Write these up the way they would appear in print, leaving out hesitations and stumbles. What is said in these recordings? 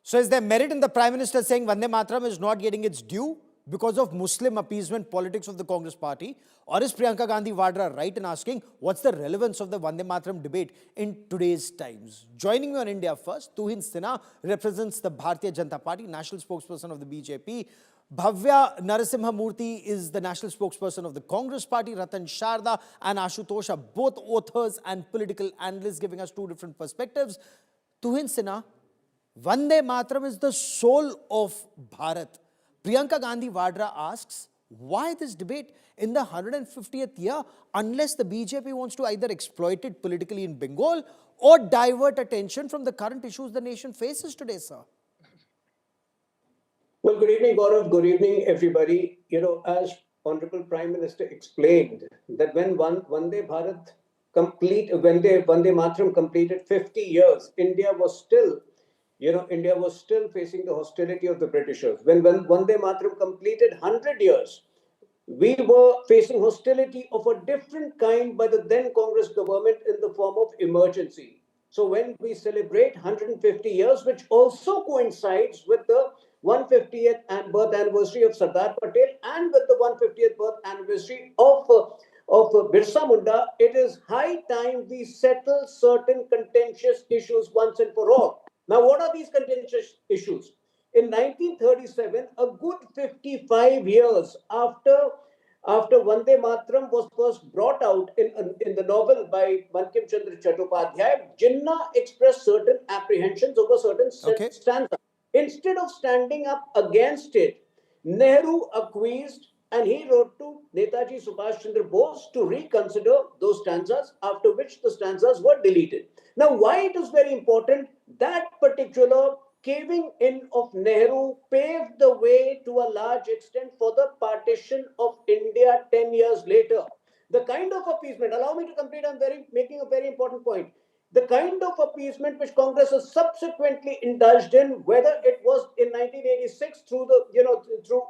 So is there merit in the Prime Minister saying Vande Mataram is not getting its due because of Muslim appeasement politics of the Congress party? Or is Priyanka Gandhi Vadra right in asking what's the relevance of the Vande Mataram debate in today's times? Joining me on India First, Tuhin Sinha represents the Bharatiya Janata Party, national spokesperson of the BJP. Bhavya Narasimhamurthy is the national spokesperson of the Congress party. Ratan Sharda and Ashutosh are both authors and political analysts giving us two different perspectives. Tuhin Sinha, Vande Mataram is the soul of Bharat. Priyanka Gandhi Vadra asks, why this debate in the 150th year unless the BJP wants to either exploit it politically in Bengal or divert attention from the current issues the nation faces today, sir? Well, good evening, Gaurav. Good evening, everybody. As Honorable Prime Minister explained, that when Vande Mataram completed 50 years, India was still facing the hostility of the Britishers. When Vande Mataram completed 100 years, we were facing hostility of a different kind by the then Congress government in the form of emergency. So when we celebrate 150 years, which also coincides with the 150th birth anniversary of Sardar Patel and with the 150th birth anniversary of Birsa Munda, it is high time we settle certain contentious issues once and for all. Now, what are these contentious issues? In 1937, a good 55 years after Vande Mataram was first brought out in the novel by Bankim Chandra Chattopadhyay, Jinnah expressed certain apprehensions over certain stanzas. Instead of standing up against it, Nehru acquiesced and he wrote to Netaji Subhash Chandra Bose to reconsider those stanzas, after which the stanzas were deleted. Now, why it is very important, that particular caving in of Nehru paved the way to a large extent for the partition of India 10 years later. The kind of appeasement, allow me to complete, I'm making a very important point. The kind of appeasement which Congress has subsequently indulged in, whether it was in 1986 through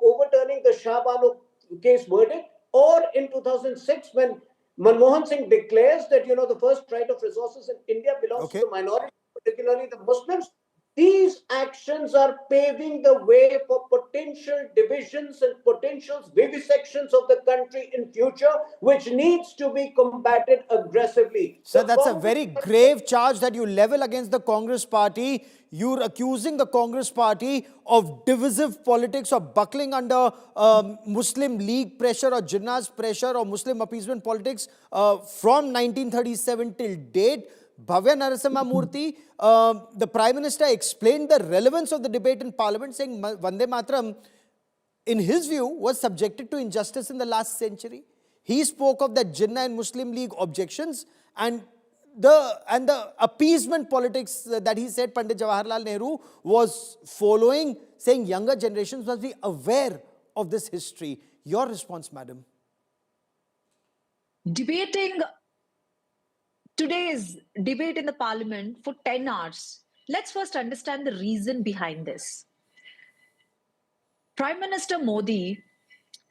overturning the Shah Bano case verdict, or in 2006 when Manmohan Singh declares that the first right of resources in India belongs to the minority, particularly the Muslims. These actions are paving the way for potential divisions and potential vivisections of the country in future, which needs to be combated aggressively. Sir, that's a very grave charge that you level against the Congress party. You're accusing the Congress party of divisive politics, of buckling under Muslim League pressure or Jinnah's pressure or Muslim appeasement politics from 1937 till date. Bhavya Narasimhamurthy, the Prime Minister explained the relevance of the debate in Parliament, saying Vande Mataram, in his view, was subjected to injustice in the last century. He spoke of the Jinnah and Muslim League objections and the appeasement politics that he said Pandit Jawaharlal Nehru was following, saying younger generations must be aware of this history. Your response, madam? Today's debate in the Parliament for 10 hours. Let's first understand the reason behind this. Prime Minister Modi,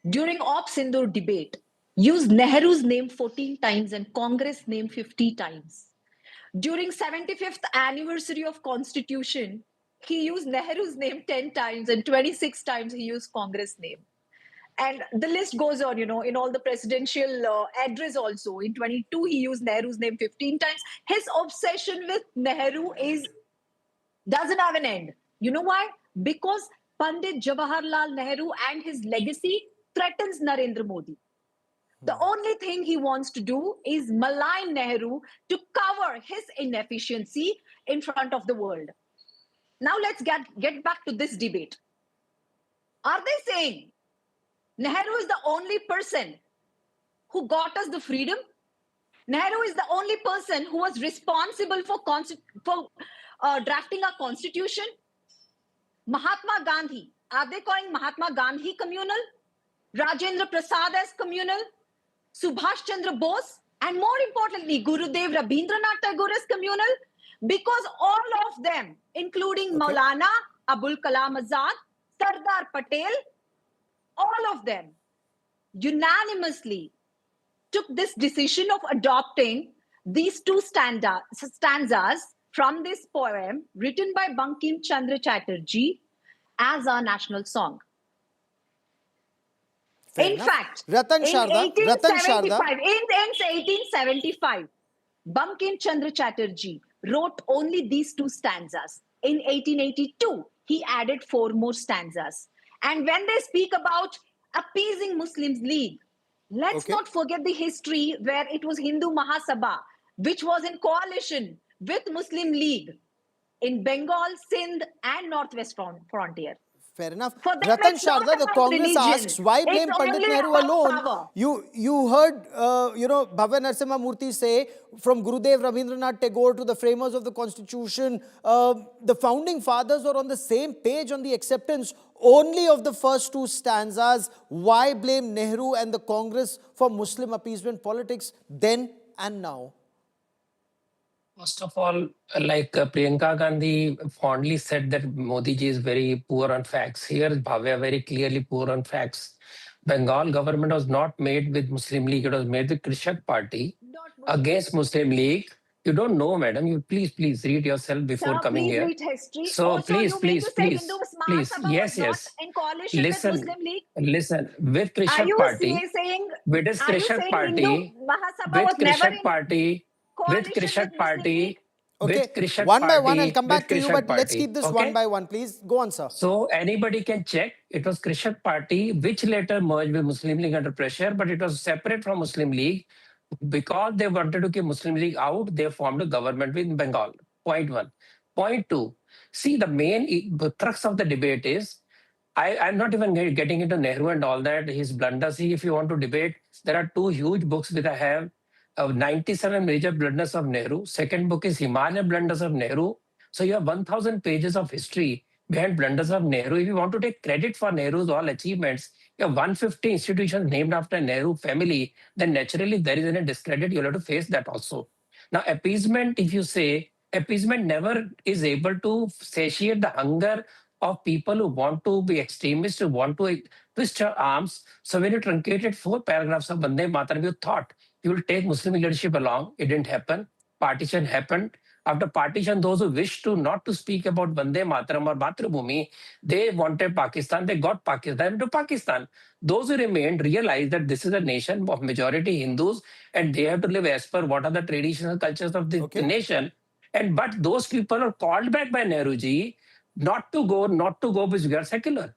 during Op Sindoor debate, used Nehru's name 14 times and Congress name 50 times. During 75th anniversary of Constitution, he used Nehru's name 10 times and 26 times he used Congress name. And the list goes on, in all the presidential address also. In 22, he used Nehru's name 15 times. His obsession with Nehru doesn't have an end. You know why? Because Pandit Jawaharlal Nehru and his legacy threatens Narendra Modi. The only thing he wants to do is malign Nehru to cover his inefficiency in front of the world. Now let's get back to this debate. Are they saying Nehru is the only person who got us the freedom? Nehru is the only person who was responsible for drafting our constitution? Mahatma Gandhi, are they calling Mahatma Gandhi communal? Rajendra Prasad as communal? Subhash Chandra Bose? And more importantly, Gurudev Rabindranath Tagore as communal? Because all of them, including Maulana Abul Kalam Azad, Sardar Patel, all of them unanimously took this decision of adopting these two stanzas from this poem written by Bankim Chandra Chatterjee as our national song. Fair In enough. fact, Ratan in Sharda. 1875, Bankim Chandra Chatterjee wrote only these two stanzas. In 1882, he added four more stanzas. And when they speak about appeasing Muslims League, let's Okay. not forget the history where it was Hindu Mahasabha, which was in coalition with Muslim League in Bengal, Sindh, and Northwest Frontier. Fair enough. For them, Ratan it's not Sharda, the about Congress religion. asks, why blame It's Pandit only Nehru about alone? power. You heard, Bhavya Narasimhamurthy say, from Gurudev Rabindranath Tagore to the framers of the Constitution, the founding fathers were on the same page on the acceptance only of the first two stanzas. Why blame Nehru and the Congress for Muslim appeasement politics then and now? First of all, like Priyanka Gandhi fondly said that Modi ji is very poor on facts. Here, Bhavya very clearly poor on facts. Bengal government was not made with Muslim League. It was made with Krishak Party against Muslim League. You don't know, madam. You please read yourself before Sir, coming please here. read history. So Also, you mean to say Hindu Mahasabha yes, was not yes. in coalition with Muslim League? Listen. With Are Krishak you Party, saying? with this Are you Krishak saying Party, Hindu Mahasabha with was never Krishak in Party, with coalition with Krishak Muslim League? Party, Okay, with Krishak one by Party, one, I'll come with back to you, Krishak but let's Party. keep this Okay? one by one, please. Go on, sir. So anybody can check. It was Krishak Party, which later merged with Muslim League under pressure, but it was separate from Muslim League. Because they wanted to keep Muslim League out, they formed a government with Bengal. Point one. Point two. See, the main crux of the debate is I'm not even getting into Nehru and all that, his blunders. See, if you want to debate, there are two huge books that I have. 97 major blunders of Nehru. Second book is Himalayan blunders of Nehru. So you have 1,000 pages of history behind blunders of Nehru. If you want to take credit for Nehru's all achievements, you have 150 institutions named after Nehru family, then naturally there is any discredit. You'll have to face that also. Now, appeasement, if you say, appeasement never is able to satiate the hunger of people who want to be extremists, who want to twist your arms. So when you truncated 4 paragraphs of Vande Mataram, you thought you will take Muslim leadership along. It didn't happen. Partition happened. After partition, those who wished to not to speak about Vande Mataram or Matrabhumi, they wanted Pakistan. They got Pakistan into Pakistan. Those who remained realized that this is a nation of majority Hindus and they have to live as per what are the traditional cultures of the nation. But those people are called back by Nehruji not to go because we are secular.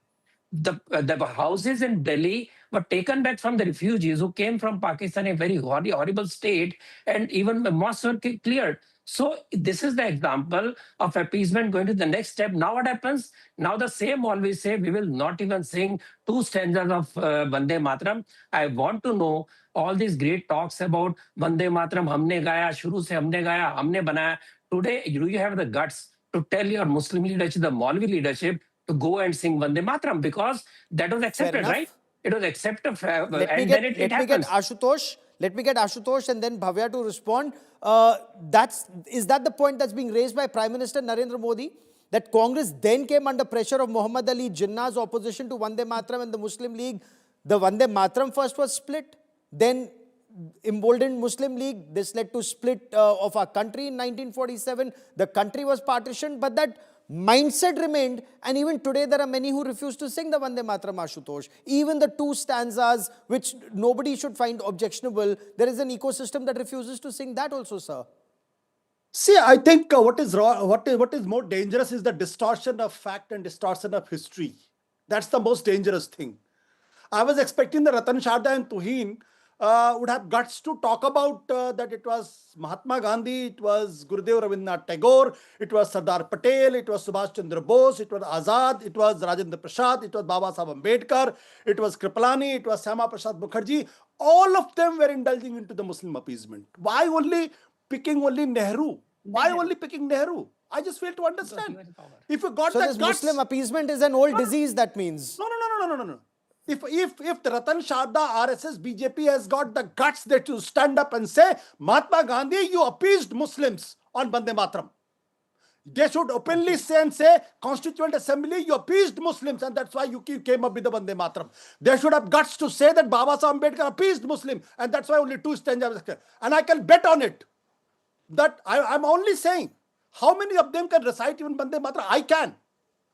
The houses in Delhi were taken back from the refugees who came from Pakistan in a very horrible state, and even the mosques were cleared. So this is the example of appeasement going to the next step. Now what happens? Now the same always say, we will not even sing 2 stanzas of Vande Mataram. I want to know all these great talks about Vande Mataram, humne gaya, shuru se humne gaya, humne banaya. Today, do you have the guts to tell your Muslim leadership, the Maulvi leadership, to go and sing Vande Mataram? Because that was accepted, right? It was accepted, Let me get Ashutosh. Let me get Ashutosh and then Bhavya to respond. Is that the point that's being raised by Prime Minister Narendra Modi? That Congress then came under pressure of Muhammad Ali Jinnah's opposition to Vande Mataram and the Muslim League. The Vande Mataram first was split, then emboldened Muslim League. This led to split of our country in 1947. The country was partitioned, but that mindset remained, and even today there are many who refuse to sing the Vande Mataram, Ashutosh. Even the 2 stanzas, which nobody should find objectionable, there is an ecosystem that refuses to sing that also, sir. See, I think what is more dangerous is the distortion of fact and distortion of history. That's the most dangerous thing. I was expecting the Ratan Sharda and Tuhin would have guts to talk about that it was Mahatma Gandhi, it was Gurudev Rabindranath Tagore, it was Sardar Patel, it was Subhash Chandra Bose, it was Azad, it was Rajendra Prasad, it was Baba Saheb Ambedkar, it was Kripalani, it was Syama Prasad Mukherjee. All of them were indulging into the Muslim appeasement. Why only picking only Nehru? Why only picking Nehru? I just fail to understand. If you got so this guts, Muslim appeasement is an old disease, that means. No. If the Ratan Sharda, RSS, BJP has got the guts that you stand up and say, Mahatma Gandhi, you appeased Muslims on Vande Mataram. They should openly say and say, Constituent Assembly, you appeased Muslims and that's why you came up with the Vande Mataram. They should have guts to say that Baba Saheb Ambedkar appeased Muslim and that's why only 2 stanzas. And I can bet on it. That I'm only saying How many of them can recite even Vande Mataram? I can.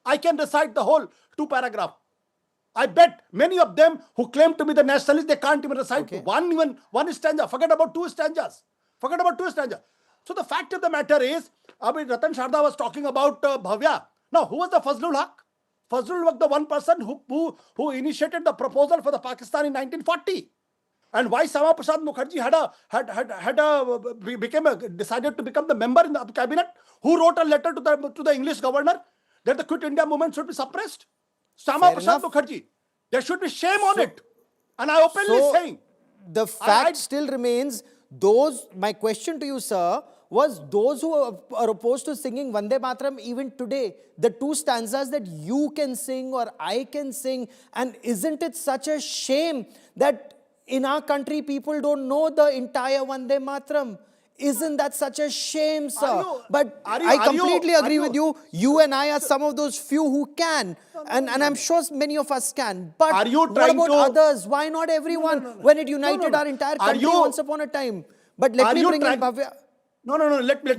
I can recite the whole 2 paragraph. I bet many of them who claim to be the nationalists, they can't even recite one stanza. Forget about 2 stanzas. Forget about 2 stanzas. So the fact of the matter is, Ratan Sharda was talking about Bhavya. Now, who was the Fazlul Haq? Fazlul Haq, the one person who initiated the proposal for the Pakistan in 1940. And why Sama Prasad Mukherjee decided to become the member in the cabinet? Who wrote a letter to the English governor that the Quit India movement should be suppressed? Sama Prasad Mukherjee. There should be shame on it. And I openly saying. The fact still remains, my question to you, sir, was those who are opposed to singing Vande Mataram even today, the 2 stanzas that you can sing or I can sing, and isn't it such a shame that in our country people don't know the entire Vande Mataram? Isn't that such a shame, sir? I completely agree with you. You and I are some of those few who can. And I'm sure many of us can. But what about others? Why not everyone? When it united our entire country once upon a time. But let me bring in Bhavya. No. Let me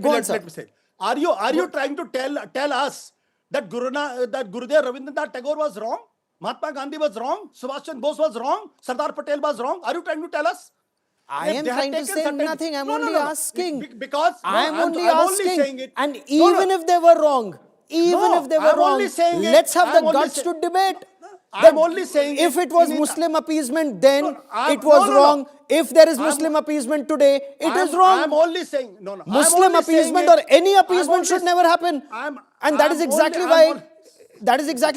say. Are you trying to tell us that Gurudev Rabindranath Tagore was wrong? Mahatma Gandhi was wrong? Subhash Chandra Bose was wrong? Sardar Patel was wrong? Are you trying to tell us? I am trying to say nothing. I'm only asking. Because I'm only asking. And even if they were wrong, let's have the guts to debate. I'm only saying if it was Muslim appeasement then, it was wrong. If there is Muslim appeasement today, it is wrong. I'm only saying, Muslim appeasement or any appeasement should never happen. And that is exactly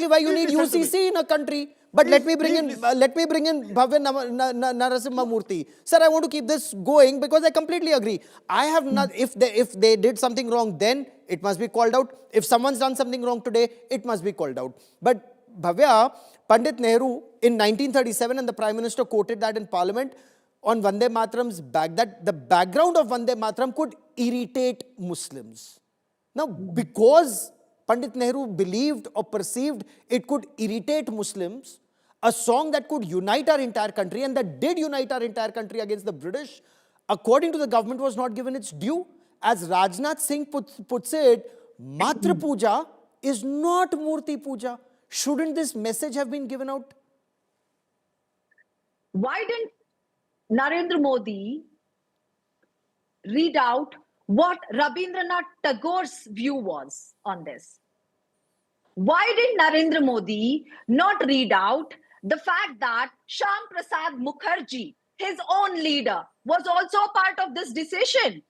why you need UCC in a country. But let me bring in Bhavya Narasimhamurthy. Sir, I want to keep this going because I completely agree. I have not. If they did something wrong then, it must be called out. If someone's done something wrong today, it must be called out. But Bhavya, Pandit Nehru in 1937, and the Prime Minister quoted that in Parliament on Vande Mataram's back, that the background of Vande Mataram could irritate Muslims. Now, because Pandit Nehru believed or perceived it could irritate Muslims, a song that could unite our entire country, and that did unite our entire country against the British, according to the government, was not given its due. As Rajnath Singh puts it, Matra Puja is not Murti Puja. Shouldn't this message have been given out? Why didn't Narendra Modi read out what Rabindranath Tagore's view was on this? Why did Narendra Modi not read out the fact that Shyam Prasad Mukherjee, his own leader, was also a part of this decision?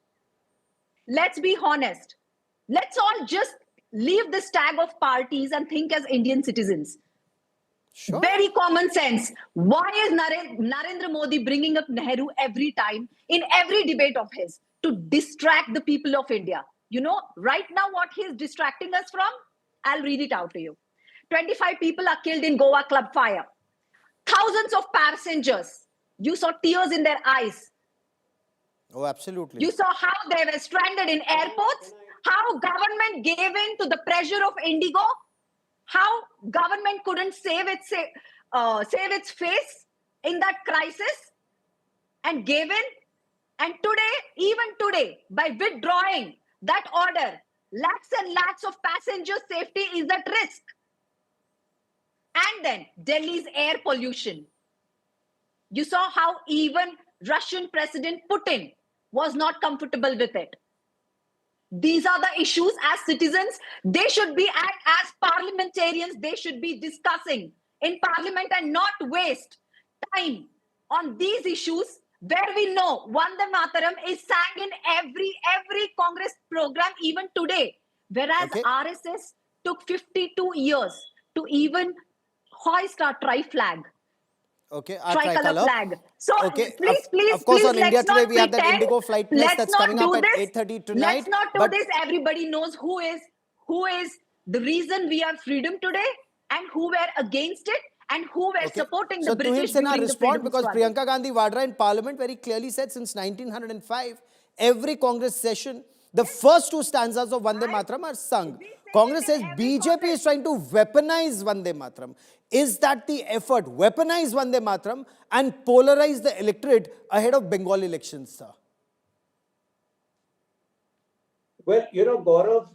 Let's be honest. Let's all just leave this tag of parties and think as Indian citizens. Sure. Very common sense. Why is Narendra Modi bringing up Nehru every time in every debate of his? To distract the people of India. You know, right now what he is distracting us from? I'll read it out to you. 25 people are killed in Goa club fire. Thousands of passengers. You saw tears in their eyes. Oh, absolutely. You saw how they were stranded in airports. How government gave in to the pressure of Indigo. How government couldn't save its face in that crisis and gave in. And today, even today, by withdrawing that order, lakhs and lakhs of passengers' safety is at risk. And then Delhi's air pollution. You saw how even Russian President Putin was not comfortable with it. These are the issues as citizens. They should be, as parliamentarians, they should be discussing in parliament and not waste time on these issues where we know Vande Mataram is sang in every Congress program even today. Whereas RSS took 52 years to even hoist our tri-flag. Okay, our tricolor flag. So please, of course, please, on India Today we have that pretend. Indigo flight test that's coming up at 8:30 tonight. Let's not do this. Everybody knows who is the reason we have freedom today and who were against it and who were supporting the British Tuhin Sinha during the respond freedom because struggle. Priyanka Gandhi Vadra in Parliament very clearly said since 1905, every Congress session, the first 2 stanzas of Vande Mataram are sung. Congress says BJP is trying to weaponize Vande Mataram. Is that the effort? Weaponize Vande Mataram and polarize the electorate ahead of Bengal elections, sir? Well, Gaurav,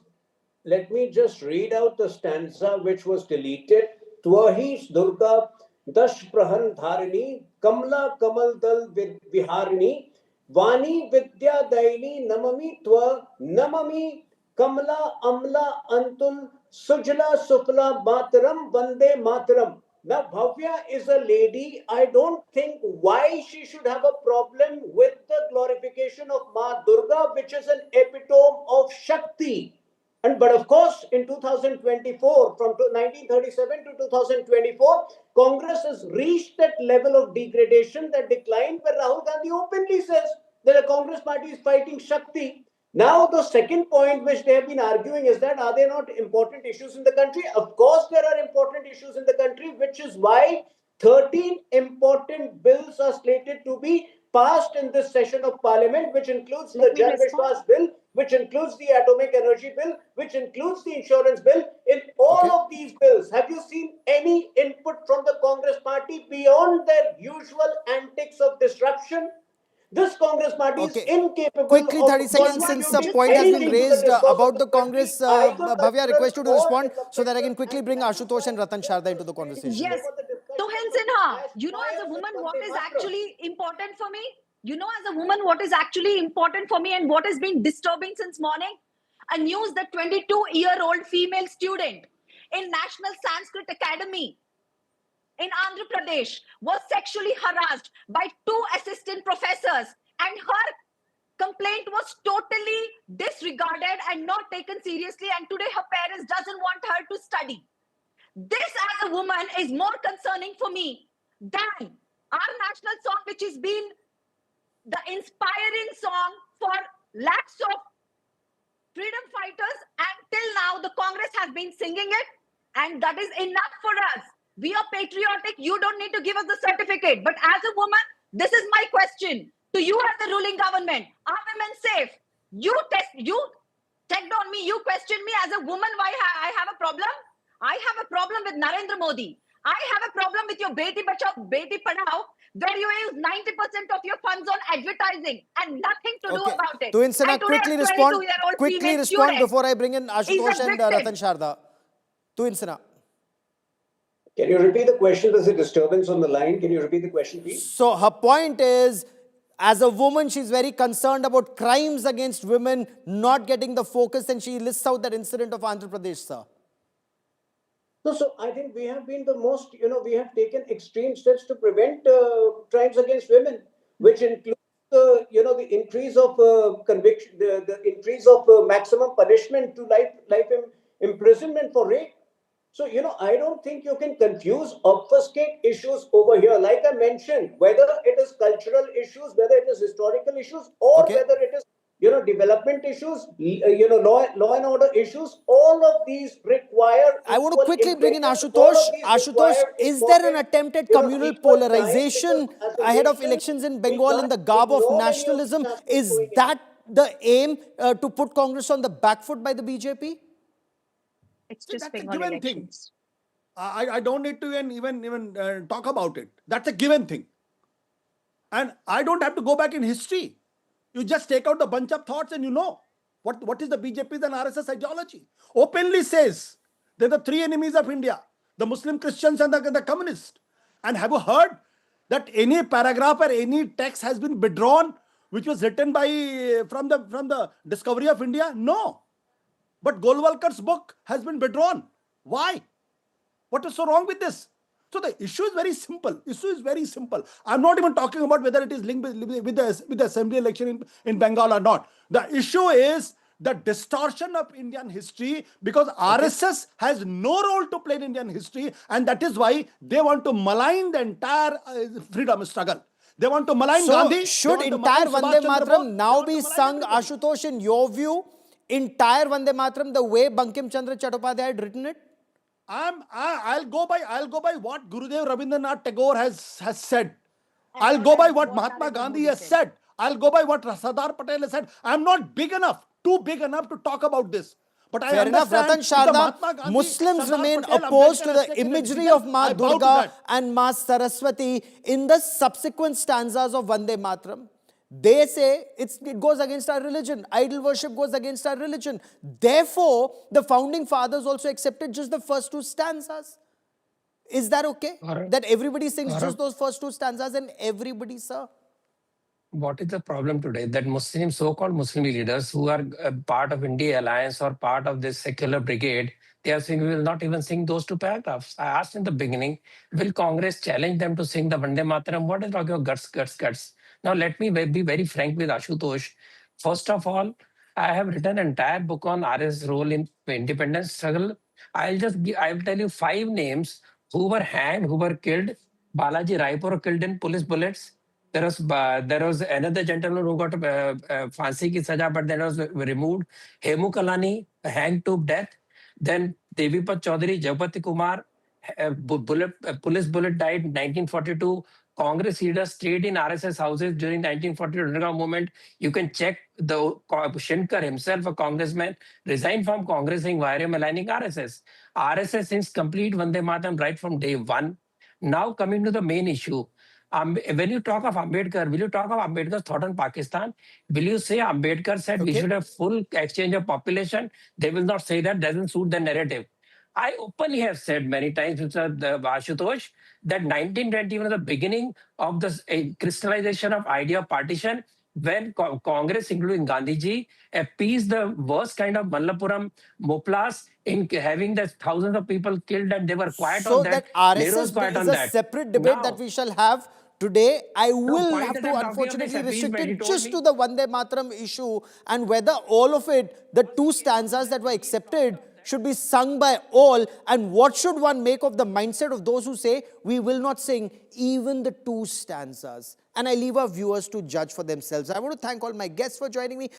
let me just read out the stanza which was deleted. Twahi Durga Dash Prahan Dharini Kamla Kamal Dal Viharini Vani Vidya Daini Namami Twa Namami Kamla Amla Antul Sujla Sukla Mataram Vande Mataram. Now, Bhavya is a lady. I don't think why she should have a problem with the glorification of Ma Durga, which is an epitome of Shakti. But of course, in 2024, from 1937 to 2024, Congress has reached that level of degradation, that decline, where Rahul Gandhi openly says that the Congress party is fighting Shakti. Now, the second point which they have been arguing is that are there not important issues in the country? Of course, there are important issues in the country, which is why 13 important bills are slated to be passed in this session of parliament, which includes the Jan Vishwas bill, which includes the atomic energy bill, which includes the insurance bill. In all of these bills, have you seen any input from the Congress party beyond their usual antics of disruption? This Congress party is incapable Quickly, of 30 seconds, since a contributing point has been anything to the raised discourse about of the country, Congress. either Bhavya, I request you to cultural respond or so that I can quickly bring developmental. Ashutosh and Ratan Sharda into the conversation. Yes. Over the discussion Tuhin about Sinha, ash you know, as a fires woman, and what Vande is Mataram. actually important for me? You know, as a woman, what is actually important for me and what has been disturbing since morning? A news that 22-year-old female student in National Sanskrit Academy in Andhra Pradesh was sexually harassed by two assistant professors, and her complaint was totally disregarded and not taken seriously, and today her parents doesn't want her to study. This as a woman is more concerning for me than our national song, which has been the inspiring song for lakhs of freedom fighters, and till now the Congress has been singing it, and that is enough for us. We are patriotic. You don't need to give us the certificate. But as a woman, this is my question to you as the ruling government. Are women safe? You checked on me. You questioned me as a woman. Why I have a problem? I have a problem with Narendra Modi. I have a problem with your Beti Bachao, Beti Padhao, where you use 90% of your funds on advertising and nothing to do about it. Tuhin Sinha, And today quickly a respond. 22-year-old Quickly female respond student before I bring in is Ashutosh a and victim. Ratan Sharda. Tuhin Sinha. Can you repeat the question? There's a disturbance on the line. Can you repeat the question, please? So her point is, as a woman, she's very concerned about crimes against women not getting the focus, and she lists out that incident of Andhra Pradesh, sir. No, so I think we have been the most, we have taken extreme steps to prevent crimes against women, which includes, the increase of conviction, the increase of maximum punishment to life imprisonment for rape. So, I don't think you can confuse, obfuscate issues over here. Like I mentioned, whether it is cultural issues, whether it is historical issues, or Okay. whether it is, development issues, law and order issues, all of these require I want to equal quickly bring in impetus. All Ashutosh. of these Ashutosh, require is there an important, attempt at communal equal time, because polarization as a ahead of nation, elections in we Bengal in can't the garb of ignore any of these nationalism? aspects Is going in. that the aim to put Congress on the back foot by the BJP? It's See, just that's a Bengal given thing. elections. I don't need to even talk about it. That's a given thing. And I don't have to go back in history. You just take out a bunch of thoughts and you know what is the BJP's and RSS ideology. Openly says they're the three enemies of India: the Muslim, Christians, and the communists. And have you heard that any paragraph or any text has been withdrawn which was written by from the discovery of India? No. But Golwalkar's book has been withdrawn. Why? What is so wrong with this? So the issue is very simple. Issue is very simple. I'm not even talking about whether it is linked with the assembly election in Bengal or not. The issue is the distortion of Indian history, because RSS has no role to play in Indian history, and that is why they want to malign the entire freedom struggle. They want to malign So, Gandhi. They should want to entire malign Vande Subhash Chandra Mataram Bose, they now want to be malign sung, everybody. Ashutosh, in your view, entire Vande Mataram the way Bankim Chandra Chattopadhyay had written it? I'll go by what Gurudev Rabindranath Tagore has said. And I'll go by what what Mahatma Narendra Gandhi Modi has said. I'll go by what Sardar Patel has said. I'm not too big enough to talk about this. But I Fair enough, understand Ratan if the Sharda. Mahatma Gandhi, Muslims Sardar remain Patel, opposed Ambedkar to has the taken a imagery decision. of Ma I bow to Durga that. and Ma Saraswati in the subsequent stanzas of Vande Mataram. They say it goes against our religion. Idol worship goes against our religion. Therefore, the founding fathers also accepted just the first two stanzas. Is that okay? Gaurav, That everybody sings just Gaurav, those first two stanzas and everybody, sir? what is the problem today? That Muslim, so-called Muslim leaders who are part of India Alliance or part of this secular brigade, they are saying we will not even sing those two paragraphs. I asked in the beginning, will Congress challenge them to sing the Vande Mataram? What is talking about guts, guts, guts? Now let me be very frank with Ashutosh. First of all, I have written an entire book on RS role in independence struggle. I'll tell you 5 names who were hanged, who were killed. Balaji Raipur killed in police bullets. There was another gentleman who got phansi ki saja, but then was removed. Hemu Kalani hanged to death. Then Devipat Chaudhary, Jagpati Kumar, police bullet died in 1942. Congress leaders stayed in RSS houses during 1942 underground movement. You can check the Shinkar himself, a congressman, resigned from Congress saying, why are you maligning RSS? RSS since complete Vande Mataram right from day one. Now coming to the main issue. When you talk of Ambedkar, will you talk of Ambedkar's thought on Pakistan? Will you say Ambedkar said we Okay. should have full exchange of population? They will not say that, doesn't suit the narrative. I openly have said many times, Mr. Ashutosh, that 1921 was the beginning of the crystallization of idea of partition when Congress, including Gandhiji, appeased the worst kind of Mallapuram Moplas in having the thousands of people killed, and they were quiet on So that. that Nehru was RSS quiet is on a that. separate debate that Now, we shall have today. I no, will point have that to I'm talking of this unfortunately restrict appeasement, he it told just to me. the Vande Mataram issue, and whether all of it, the two stanzas that were accepted, should be sung by all, and what should one make of the mindset of those who say we will not sing even the two stanzas. And I leave our viewers to judge for themselves. I want to thank all my guests for joining me.